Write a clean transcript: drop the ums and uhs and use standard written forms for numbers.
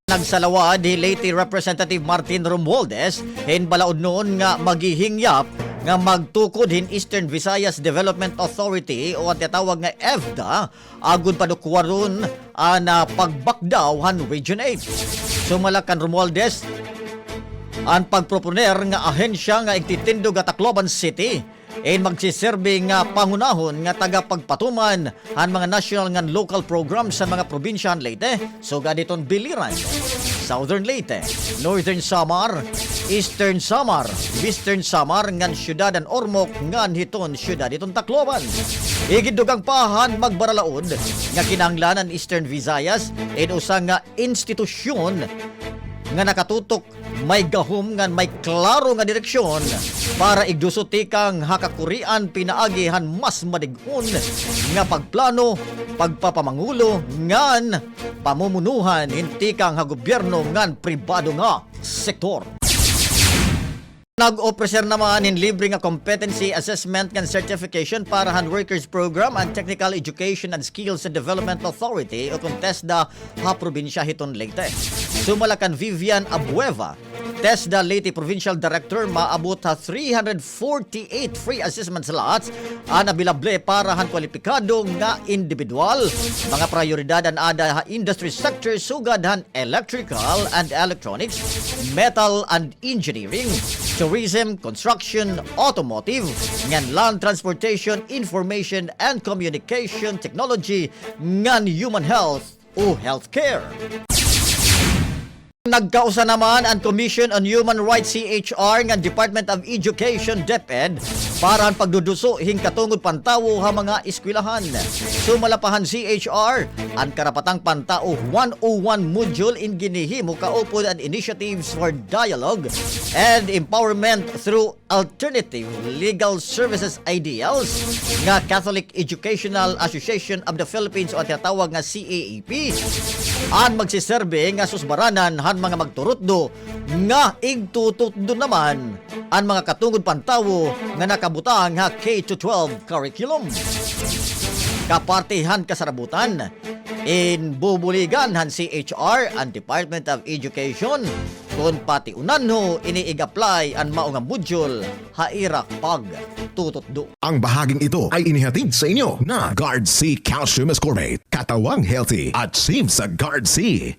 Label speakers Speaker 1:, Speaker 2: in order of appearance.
Speaker 1: Nagsalawa di Leyte Representative Martin Romualdez hinbalaod noon nga maghihingyap nga magtukod hin Eastern Visayas Development Authority o ang tinatawag nga ESDA agud padukwaron na pagbakdaw han Region 8. Sumalakan Romualdez ang pagproponer nga ahensya nga igtitindog at Tacloban City magsiserbe nga pangunahon nga tagapagpatuman ang mga national nga local programs sa mga probinsya ng Leyte, sugad iton biliran. Southern Leyte, Northern Samar, Eastern Samar, Western Samar ngan syudad an Ormoc ngan hiton syudad iton Tacloban. Igidugang pahan magbaralaod nga kinahanglanan Eastern Visayas usa nga institusyon nga nakatutok may gahom nga may klaro nga direksyon para igdusuti kang hakakurian pinaagihan mas madigun nga pagplano, pagpapamangulo ngan pamumunuhan hinti kang gobyerno ngan pribado nga sektor. NAG-OOFFER naman in libre nga competency assessment and certification para han workers program and technical education and skills and development authority o kung TESDA ha probinsya hiton Leyte. Sumalakan Vivian Abueva, TESDA Leyte Provincial Director, maabot ha 348 free assessment slots nabilable para han kwalipikado nga individual. Mga prioridad an ada ha industry sector sugad han electrical and electronics, metal and engineering, tourism, construction, automotive, ngan land transportation, information and communication technology, ngan human health o healthcare. Nagkausa naman ang Commission on Human Rights CHR ng Department of Education DEPED para ang pagduduso hing katungod pantawo ha mga eskwelahan. Sumalapahan CHR ang karapatang pantao 101 module in ginihimo kaupod and initiatives for dialogue and empowerment through alternative legal services ideals nga Catholic Educational Association of the Philippines o tinatawag nga CAAP ang magsiserbe nga susbaranan han mga magturutdo nga igtututdo naman ang mga katungod pantawo nga nakabutang ha K-12 curriculum. Kapartihan kasarabutan bubuligan han CHR ang Department of Education kung pati unanho iniig-apply ang maunga module hairak pag tututdo.
Speaker 2: Ang bahaging ito ay inihatid sa inyo na Guard C Calcium Ascorbate, katawang healthy at sim sa Guard C.